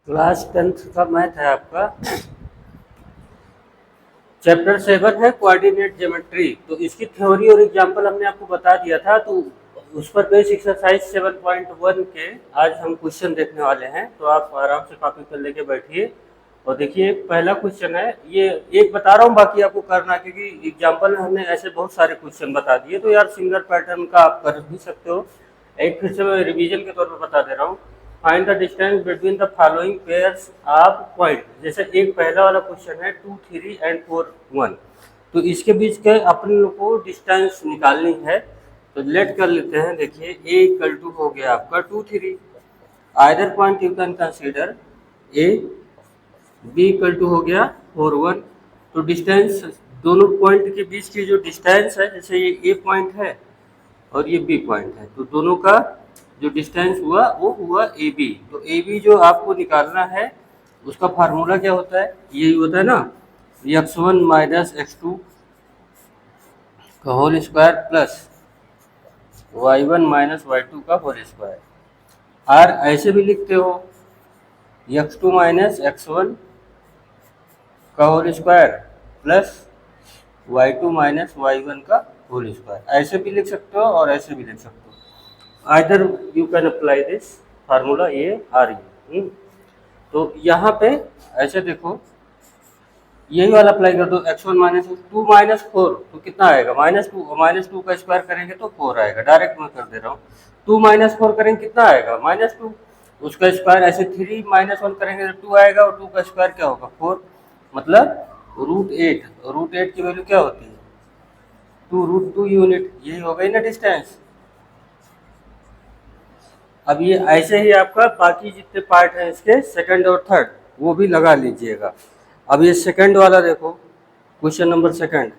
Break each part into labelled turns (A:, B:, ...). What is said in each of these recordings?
A: Class 10th का math है आपका। चैप्टर 7 है कोऑर्डिनेट ज्योमेट्री। तो इसकी थ्योरी और एग्जांपल हमने आपको बता दिया था, तो उस पर बेस एक्सरसाइज 7.1 के आज हम क्वेश्चन देखने वाले हैं। तो आप आराम से कॉपी पर लेके बैठिए और देखिए। पहला क्वेश्चन है, ये एक बता रहा हूँ, बाकी आपको करना, क्योंकि एग्जाम्पल में हमने ऐसे बहुत सारे क्वेश्चन बता दिए, तो यार सिंगल पैटर्न का आप कर भी सकते हो। एक फिर से मैं रिवीजन के तौर पर बता दे रहा हूँ। Find the distance between the following pairs of point. जैसे एक पहला वाला क्वेश्चन है 2, 3 एंड 4, 1। तो इसके बीच के अपन लोग को डिस्टेंस निकालनी है। तो लेट कर लेते हैं। देखिए ए इक्वल टू हो गया आपका 2, 3। Either point you can consider A. B equal to हो गया 4, 1। तो डिस्टेंस दोनों पॉइंट के बीच की जो डिस्टेंस है, जैसे ये ए पॉइंट है और ये बी पॉइंट है, तो दोनों का जो डिस्टेंस हुआ वो हुआ ए बी। तो ए बी जो आपको निकालना है, उसका फार्मूला क्या होता है, यही होता है ना, x1 माइनस x2 का whole square plus y1 minus y2 का होल स्क्वायर। और ऐसे भी लिखते हो x2 माइनस x1 का whole square plus y2 minus y1 का होल स्क्वायर। ऐसे भी लिख सकते हो और ऐसे भी लिख सकते हो। Either you can apply this formula, ये आर यू। तो यहाँ पे ऐसे देखो, यही वाला अप्लाई कर दो। x1 माइनस 2 माइनस 4, तो कितना आएगा, -2 का स्क्वायर करेंगे तो 4 आएगा। डायरेक्ट मैं कर दे रहा हूँ। 2 माइनस 4 करेंगे कितना आएगा, -2। उसका स्क्वायर ऐसे 3 माइनस 1 करेंगे तो 2 आएगा, और 2 का स्क्वायर क्या होगा, 4। मतलब √8। √8 की वैल्यू क्या होती है, 2 √2 यूनिट। यही हो गई ना डिस्टेंस। अब ये ऐसे ही आपका बाकी जितने पार्ट हैं इसके, सेकंड और थर्ड, वो भी लगा लीजिएगा। अब ये सेकंड वाला देखो, question number second.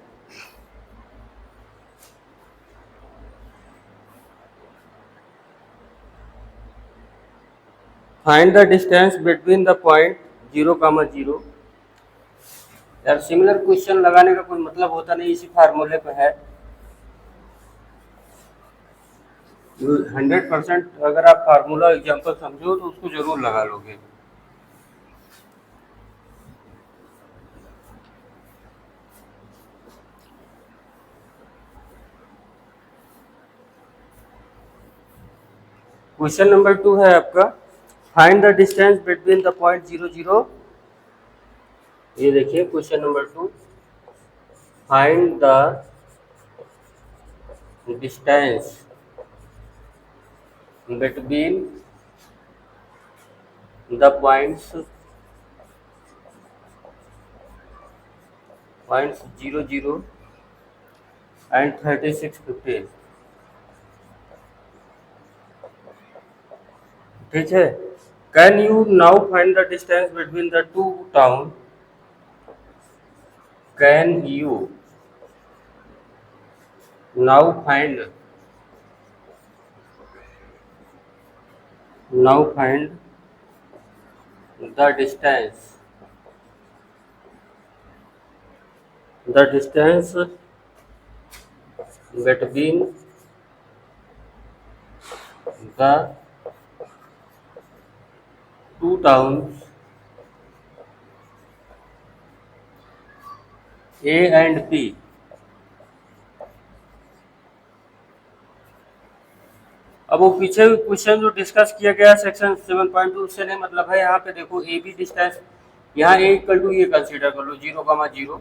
A: Find the distance between the point 0, 0। यार सिमिलर क्वेश्चन लगाने का कोई मतलब होता नहीं, इसी फार्मूले पे है। 100% अगर आप फार्मूला एग्जाम्पल समझो तो उसको जरूर लगा लोगे। क्वेश्चन नंबर 2 है आपका, find the distance between the point 0, 0। ये देखिए question number 2, find the distance between the points 0, 0 and 36, 15। ठीक है। Can you now find the distance between the two town. Can you now find the distance between the two towns A and B। अब वो पीछे question जो discuss किया गया section 7.2 से नहीं मतलब है। यहाँ पे देखो ए बी डिस्टेंस, यहाँ ए इक्वल टू ये कंसीडर कर लो 0, 0।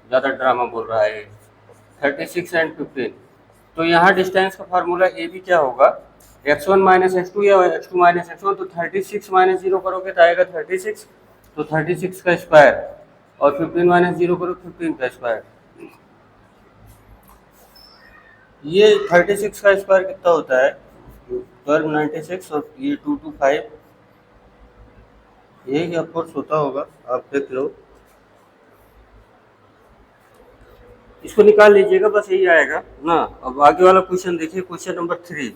A: ज़्यादा ड्रामा बोल रहा है। 36 एंड 15। तो यहाँ डिस्टेंस का फार्मूला ए बी क्या होगा, x1 माइनस एक्स टू या x2 माइनस x1। तो 36 माइनस 0 करोगे तो आएगा 36। तो 36 का स्क्वायर, और 15 माइनस 0 करो 15 का स्क्वायर। ये 36 का स्क्वायर कितना होता है, 1296। और ये 225, यही ऑफकोर्स होता होगा, आप देख लो। इसको निकाल लीजिएगा, बस यही आएगा ना। अब आगे वाला क्वेश्चन देखिए, question number 3।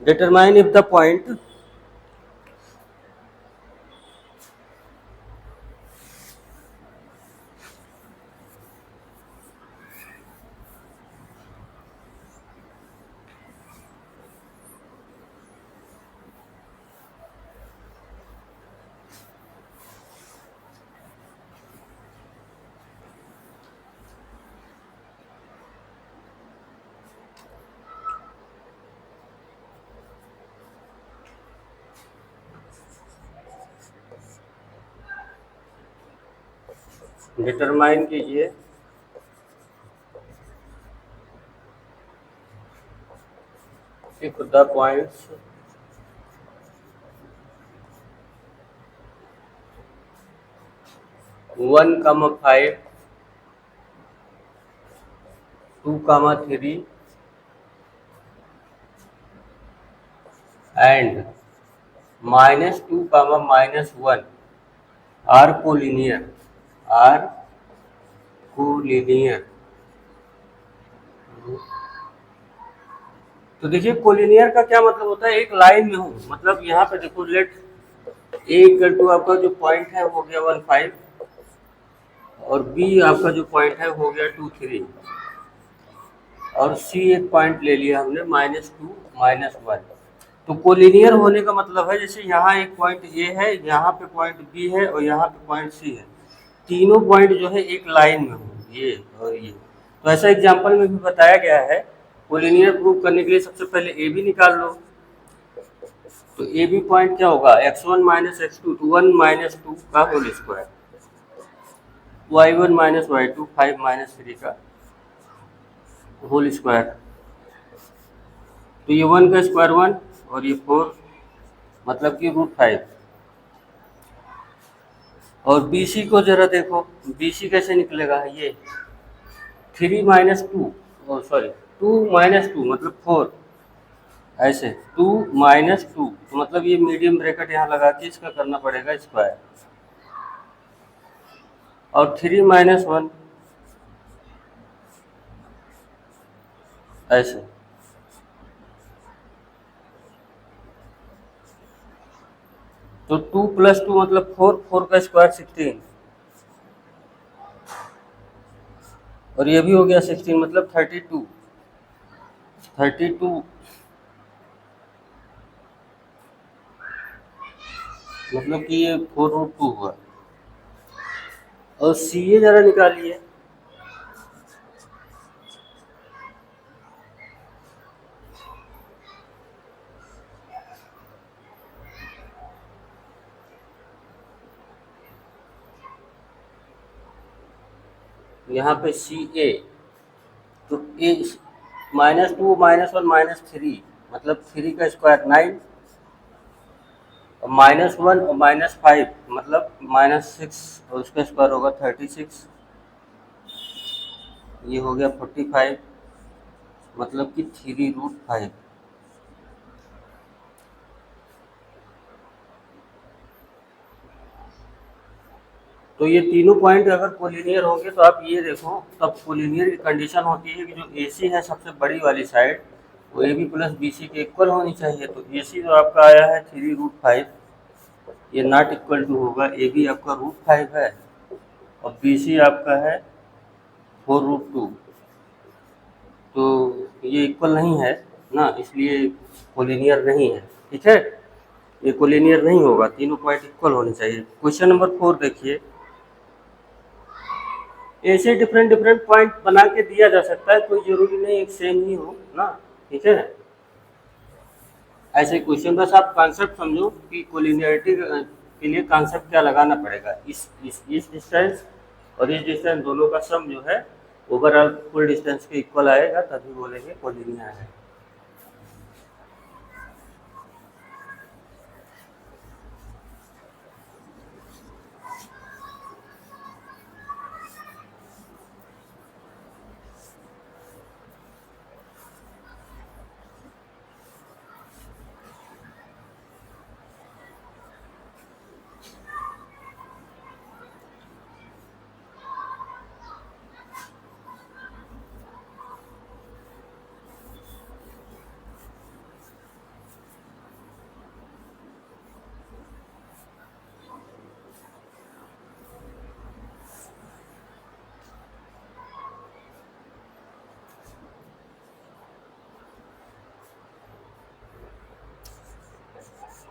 A: Determine if the point determine कीजिए if the points 1, 5, 2, 3 and -2, -1 are collinear. तो देखिए कोलिनियर का क्या मतलब होता है, एक लाइन में हूँ, मतलब यहाँ पे देखो लेट ए इक्वल टू आपका जो पॉइंट है हो गया 1, 5 और बी आपका जो पॉइंट है हो गया 2, 3 और सी एक पॉइंट ले लिया हमने -2, -1। तो कोलिनियर होने का मतलब है जैसे यहाँ एक पॉइंट ए है, यहाँ पे पॉइंट बी है और यहाँ पे पॉइंट सी है, तीनों पॉइंट जो है एक लाइन में हो, ये और ये। तो ऐसा एग्जाम्पल में भी बताया गया है। कोलिनियर प्रूव करने के लिए सबसे पहले ए बी निकाल लो। तो ए बी पॉइंट क्या होगा, x1 - x2 तो 1 - 2 का होल स्क्वायर, y1 - y2 5 - 3 का होल स्क्वायर। तो ये 1 का स्क्वायर 1 और ये 4 मतलब कि √5। और बी सी को जरा देखो, बी सी कैसे निकलेगा, ये 3 - 2 सॉरी 2 - 2 मतलब 4, ऐसे 2 - 2 तो मतलब ये मीडियम ब्रैकेट यहाँ लगा के इसका करना पड़ेगा स्क्वायर। और 3 - 1 ऐसे। तो 2 + 2 मतलब 4, 4 का स्क्वायर 16 और ये भी हो गया 16 मतलब 32, 32 मतलब कि ये 4√2 हुआ। और सी ए जरा निकालिए। यहाँ पे सी ए, तो ए -2 -1 -3 मतलब 3 का स्क्वायर 9 और -1 और -5 मतलब -6 और उसका स्क्वायर होगा 36, ये हो गया 45 मतलब कि 3√5। तो ये तीनों पॉइंट अगर कोलिनियर होंगे तो आप ये देखो, तब कोलिनियर की कंडीशन होती है कि जो ए सी है सबसे बड़ी वाली साइड वो A B plus B C के इक्वल होनी चाहिए। तो ए सी जो आपका आया है 3√5, ये नॉट इक्वल टू होगा, ए बी आपका √5 है और बी सी आपका है 4√2। तो ये इक्वल नहीं है ना, इसलिए कोलिनियर नहीं है। ठीक है, ये कोलिनियर नहीं होगा, तीनों पॉइंट इक्वल होने चाहिए। क्वेश्चन नंबर 4 देखिए, ऐसे डिफरेंट डिफरेंट पॉइंट बना के दिया जा सकता है, कोई जरूरी नहीं एक सेम ही हो ना। ठीक है, ऐसे क्वेश्चन बस आप कॉन्सेप्ट समझो कि कोलिनियरिटी के लिए कॉन्सेप्ट क्या लगाना पड़ेगा। इस डिस्टेंस और इस डिस्टेंस दोनों का सम जो है ओवरऑल फुल डिस्टेंस के इक्वल आएगा, तभी बोलेंगे कोलिनियर है।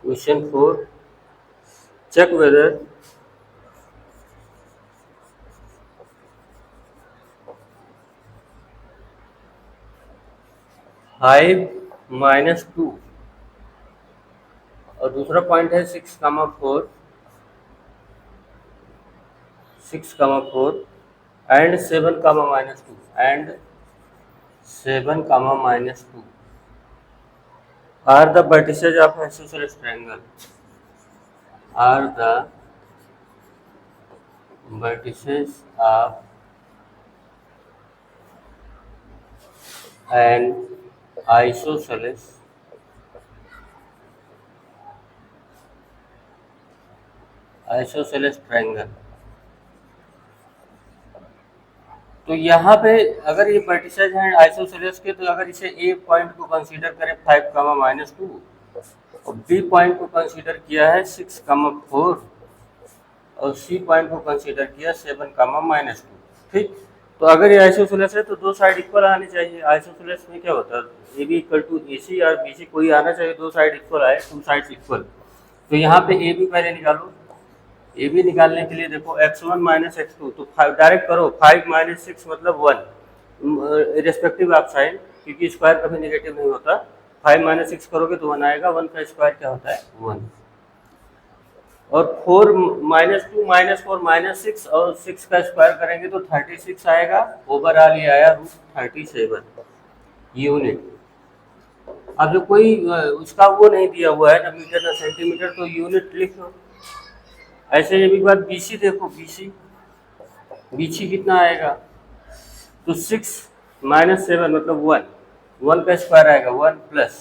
A: क्वेश्चन 4, check whether 5 - 2 और दूसरा पॉइंट है 6, 4 6,4 and 7, -2 and 7, -2 are the vertices of isosceles triangle. Are the vertices of an isosceles triangle. तो यहाँ पे अगर ये वर्टिसेज हैं आइसोसेलेस के, तो अगर इसे ए पॉइंट को कंसीडर करें 5, -2 और बी पॉइंट को कंसीडर किया है 6, 4 और सी पॉइंट को कंसीडर किया 7, -2। ठीक, तो अगर ये आइसोसेलेस है तो दो साइड इक्वल आनी चाहिए। आइसोसेलेस में क्या होता है, ए बी इक्वल टू ए सी और बी सी कोई आना चाहिए, दो साइड इक्वल आए, टू साइड्स इक्वल। तो यहाँ पे ए बी पहले निकालो। ए बी निकालने के लिए देखो x1 - x2, तो डायरेक्ट करो 5 - 6 मतलब 1 रिस्पेक्टिव ऑफ साइन, क्योंकि स्क्वायर कभी नेगेटिव नहीं होता। 5 - 6 करोगे तो 1 आएगा, 1 का स्क्वायर क्या होता है 1। और 4 -2 -4 -6 और 6 का स्क्वायर करेंगे तो 36 आएगा। ओवरऑल ये आया √37 यूनिट। अब जो कोई उसका वो नहीं दिया हुआ है ना मीटर ना सेंटीमीटर, तो यूनिट लिख लो। ऐसे ये भी बात BC देखो, BC कितना आएगा, तो 6 - 7 मतलब 1, 1 का स्क्वायर आएगा 1 प्लस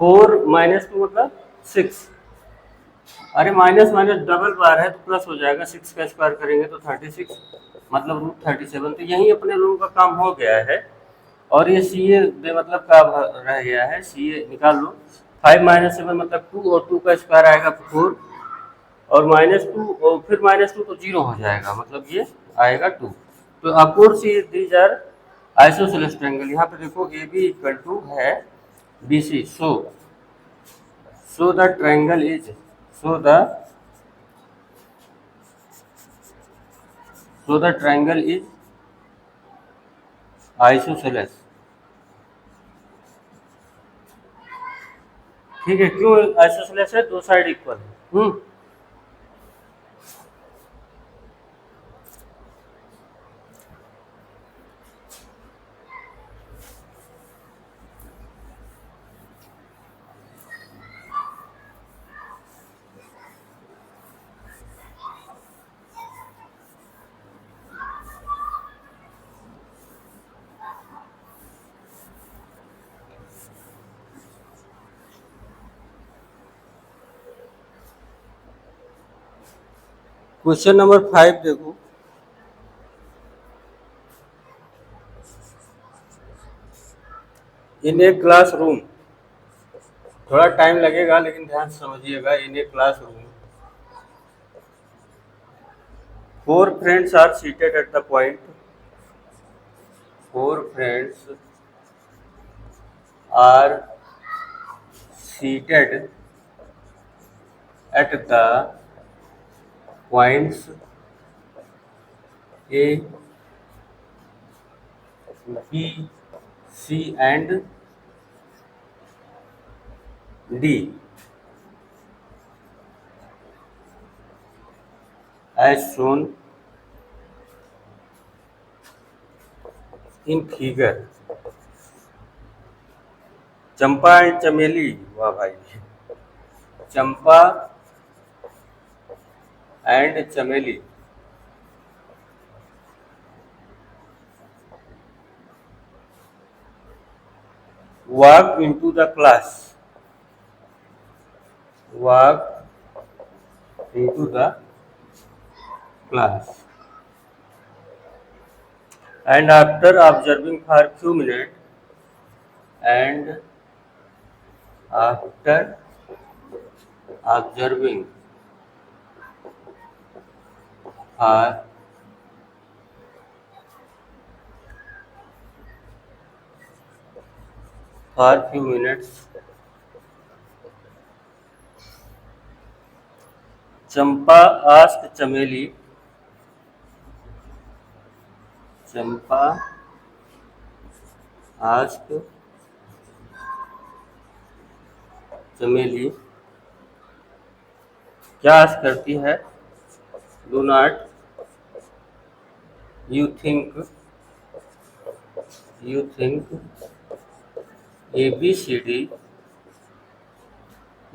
A: 4 -2 मतलब 6। अरे माइनस माइनस डबल बार है तो प्लस हो जाएगा, 6 का स्क्वायर करेंगे तो 36 मतलब √37। तो यही अपने लोगों का काम हो गया है। और ये CA बेमतलब का रह गया है, CA निकाल लो। 5 - 7 मतलब 2 और 2 का स्क्वायर आएगा 4 और -2 और फिर -2 तो 0 हो जाएगा, मतलब ये आएगा 2। तो अपोर see these are isosceles triangle. यहाँ पे देखो AB इक्वल टू है BC। सो the triangle is so the triangle is isosceles। ठीक है, क्यों आइसोसेलेस है, दो साइड इक्वल है। क्वेश्चन नंबर 5 देखो, इन ए क्लासरूम, थोड़ा टाइम लगेगा लेकिन ध्यान से समझिएगा। इन a classroom 4 friends are seated at the point 4 friends are seated at the points A, B, C and D as shown in figure। Champa and चमेली, वाह भाई, चंपा एंड चमेली walk into the class and after observing for few minutes Champa asked चमेली क्या ask करती है, do not you think ABCD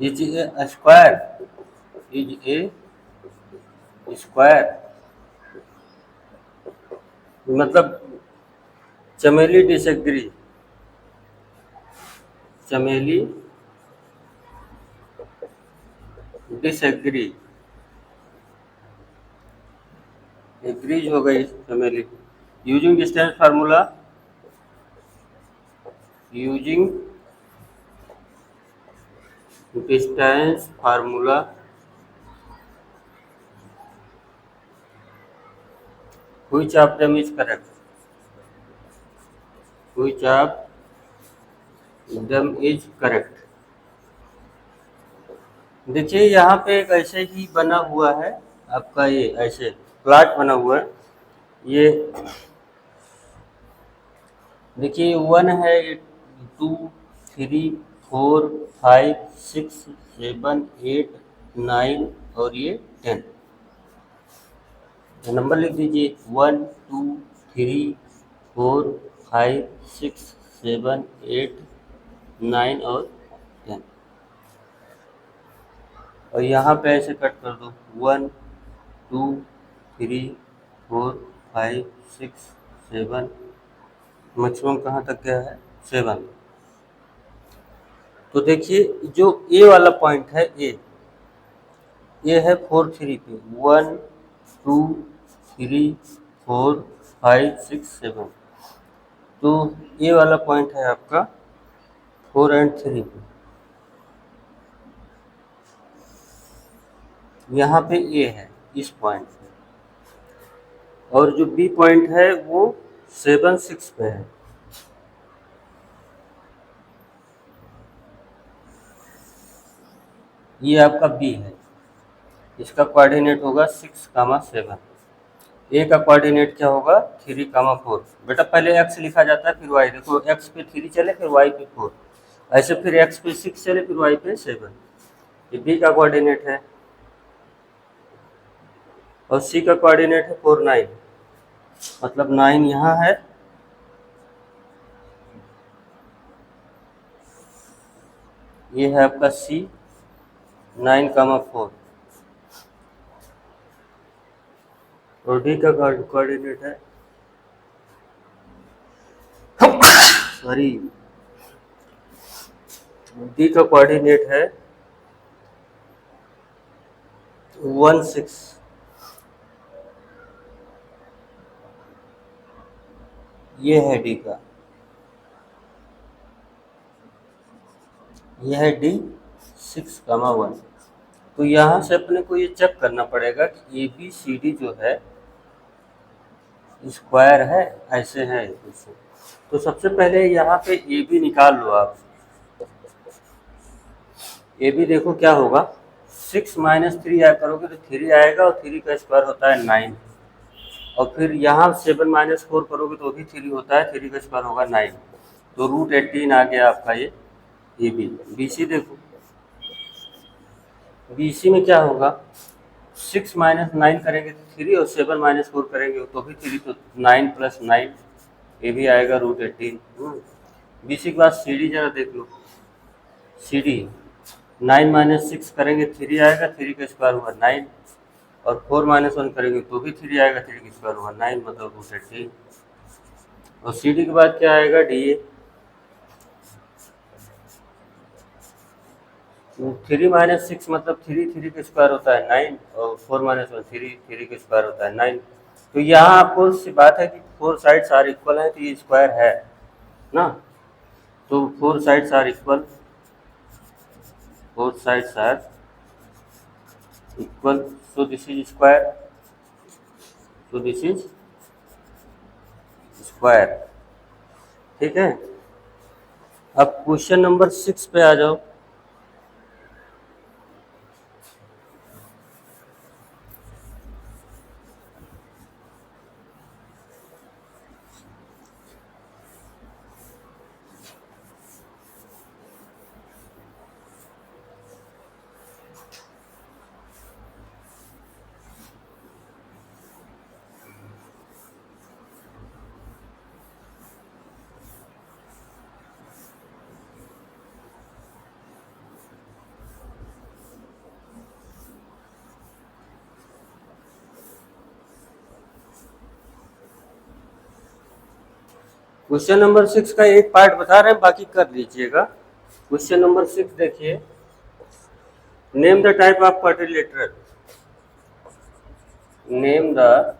A: is a square, is a square, मतलब चमेली डिसएग्री, चमेली डिसएग्री, एग्रीज हो गई चमेली। Using distance formula, using distance formula, which of them is correct, which of them is correct। देखिए यहाँ पे एक ऐसे ही बना हुआ है आपका, ये ऐसे प्लॉट बना हुआ है। ये देखिए 1 है, ये 2, 3, 4, 5, 6, 7, 8, 9 और ये 10। नंबर लिख दीजिए 1, 2, 3, 4, 5, 6, 7, 8, 9 और 10। और यहाँ पे ऐसे कट कर दो 1, 2, 3, 4, 5, 6, 7, मैक्सिमम कहाँ तक गया है 7। तो देखिए जो ए वाला पॉइंट है, ए है 4, 3 पे, 1, 2, 3, 4, 5, 6, 7। तो ए वाला पॉइंट है आपका 4 और 3 पे। यहाँ पे ए है इस पॉइंट पे, और जो बी पॉइंट है वो 7, 6 पे है। ये आपका बी है, इसका कोऑर्डिनेट होगा 6, 7। ए का कोऑर्डिनेट क्या होगा 3, 4। बेटा पहले एक्स लिखा जाता है फिर वाई। देखो एक्स पे 3 चले फिर वाई पे 4, ऐसे फिर एक्स पे 6 चले फिर वाई पे 7। ये बी का कोऑर्डिनेट है। और सी का कोऑर्डिनेट है 4, 9, मतलब 9 यहाँ है, ये है आपका सी 9, 4। और डी का कोऑर्डिनेट है सॉरी, डी का कोऑर्डिनेट है 1, 6। ये है डी का, यह है डी 6, 1। तो यहाँ से अपने को ये चेक करना पड़ेगा कि ए बी सी डी जो है स्क्वायर है, ऐसे है ऐसे। तो सबसे पहले यहाँ पे ए बी निकाल लो आप। ए बी देखो क्या होगा, 6 - 3 ऐड करोगे तो 3 आएगा, और 3 का स्क्वायर होता है 9। और फिर यहाँ 7 - 4 करोगे तो भी 3 होता है, 3 का स्क्वायर होगा 9। तो √18 आ गया आपका ये ए बी। बी सी देखो, बी सी में क्या होगा, 6 - 9 करेंगे तो 3, और 7 - 4 करेंगे तो भी 3, तो 9 + 9 ये भी आएगा √18। बी सी के बाद सी डी जरा देख लो, सी डी 9 - 6 करेंगे 3 आएगा, 3 का स्क्वायर हुआ 9, और 4 - 1 करेंगे तो भी 3 आएगा, 3 का स्क्वायर हुआ 9, मतलब √18। और सी डी के बाद क्या आएगा डी ए, 3 - 6 मतलब 3 का स्क्वायर होता है 9, और 4 - 1 3 का स्क्वायर होता है 9। तो यहाँ आपको सी बात है कि 4 साइड्स आर इक्वल है, तो ये स्क्वायर है ना। तो 4 sides are equal, 4 sides are equal, so this is square, so this is square. ठीक है, अब क्वेश्चन नंबर 6 पे आ जाओ। क्वेश्चन नंबर 6 का एक पार्ट बता रहे हैं, बाकी कर लीजिएगा। क्वेश्चन नंबर 6 देखिए, name the type of quadrilateral. Name the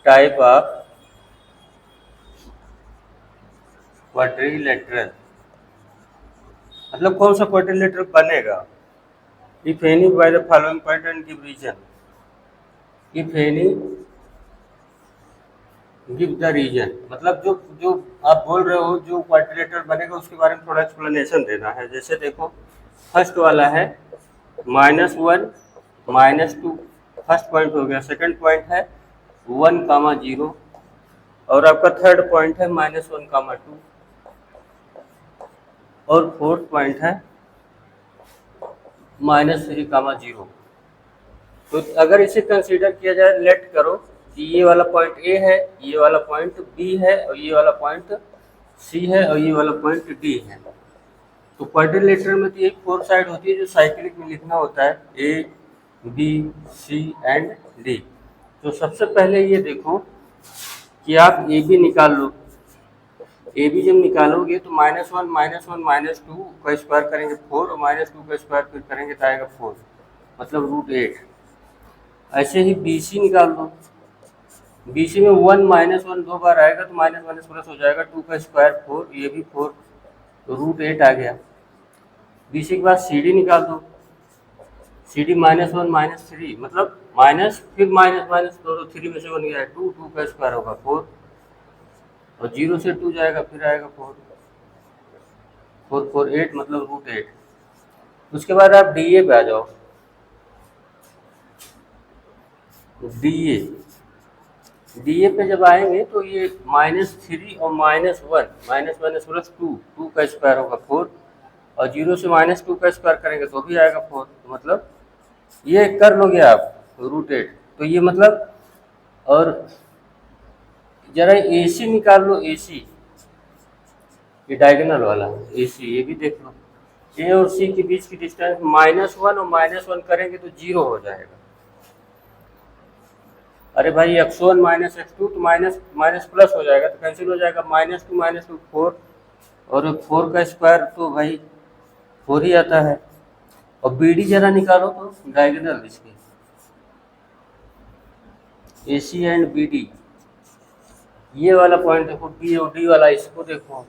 A: type of quadrilateral, मतलब कौन सा क्वाड्रिलेटरल बनेगा। If any by the following point and give reason. If any give the reason, मतलब जो जो आप बोल रहे हो जो क्वाड्रिलेटरल बनेगा उसके बारे में थोड़ा एक्सप्लेनेशन देना है। जैसे देखो, फर्स्ट वाला है -1 -2, फर्स्ट पॉइंट हो गया। सेकंड पॉइंट है 1, 0, और आपका थर्ड पॉइंट है -1, 2, और फोर्थ पॉइंट है -3, 0। तो अगर इसे कंसीडर किया जाए, लेट करो कि ये वाला पॉइंट ए है, ये वाला पॉइंट बी है, और ये वाला पॉइंट सी है, और ये वाला पॉइंट डी है। तो क्वाड्रिलेटरल में तो एक 4 साइड होती है जो साइक्लिक में लिखना होता है, A B C and D. तो सबसे पहले ये देखो कि आप ए बी निकाल लो। ए बी जब निकालोगे तो -1 -1 -2 का स्क्वायर करेंगे 4, और -2 का स्क्वायर फिर करेंगे तो आएगा 4, मतलब √8। ऐसे ही बी सी निकाल लो। बी सी में 1 -1 2 बार आएगा तो माइनस माइनस प्लस हो जाएगा, 2 का स्क्वायर 4, ये भी 4, तो √8 आ गया। बी सी के बाद सी डी निकाल दो। सी डी -1 -3, मतलब माइनस फिर माइनस माइनस, तो 3 में से 1 गया है, 2, 2 का स्क्वायर होगा 4, और 0 से 2 जाएगा फिर आएगा 4, 4 4 8, मतलब √8। उसके बाद आप डी ए पे आ जाओ। डी ए पे जब आएंगे तो ये -3 और -1, माइनस माइनस प्लस 2, 2 का स्क्वायर होगा 4, और 0 से -2 का स्क्वायर करेंगे तो भी आएगा 4, तो मतलब ये कर लोगे आप √8। तो ये मतलब, और जरा ए सी निकाल लो। ए सी, ये डायगोनल वाला ए सी, ये भी देख लो। ए और सी के बीच की डिस्टेंस -1 और -1 करेंगे तो 0 हो जाएगा। अरे भाई x1 -x2 तो माइनस माइनस प्लस हो जाएगा, तो कैंसिल हो जाएगा, -2 -2 4, और 4 का स्क्वायर तो भाई 4 ही आता है। और बी डी जरा निकालो तो डायगोनल इसके, ए सी एंड बी डी, ये वाला पॉइंट देखो, बी और डी वाला, इसको देखो।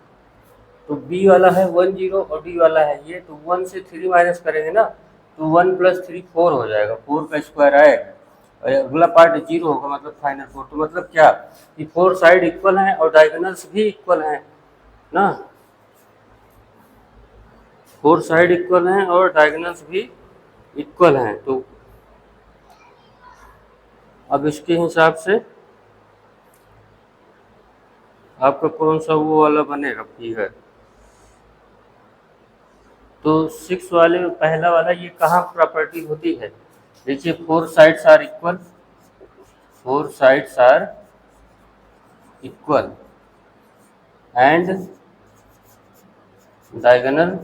A: तो बी वाला है 1 0 और डी वाला है ये, तो 1 से 3 माइनस करेंगे ना, तो 1 + 3 4 हो जाएगा, 4 का स्क्वायर आएगा, और अगला पार्ट 0 होगा, मतलब फाइनल 4। तो मतलब क्या कि 4 साइड इक्वल हैं और डायगोनल्स भी इक्वल हैं ना, 4 साइड इक्वल हैं और डायगोनल्स भी इक्वल हैं। तो अब इसके हिसाब से आपका कौन सा वो वाला बनेगा फिगर। तो 6 वाले में पहला वाला ये कहाँ प्रॉपर्टी होती है, देखिए 4 sides are equal, 4 sides are equal and diagonal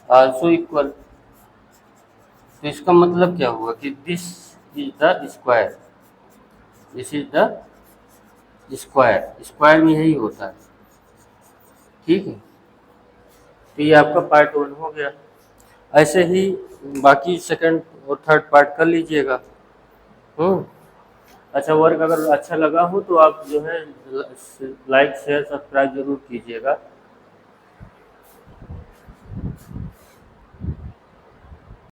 A: also equal. तो इसका मतलब क्या हुआ कि this is the square, this is the square, square में यही होता है, ठीक है। तो ये आपका पार्ट 1 हो गया। ऐसे ही बाकी सेकंड और थर्ड पार्ट कर लीजिएगा। अच्छा, वर्क अगर अच्छा लगा हो तो आप जो है लाइक शेयर सब्सक्राइब जरूर कीजिएगा।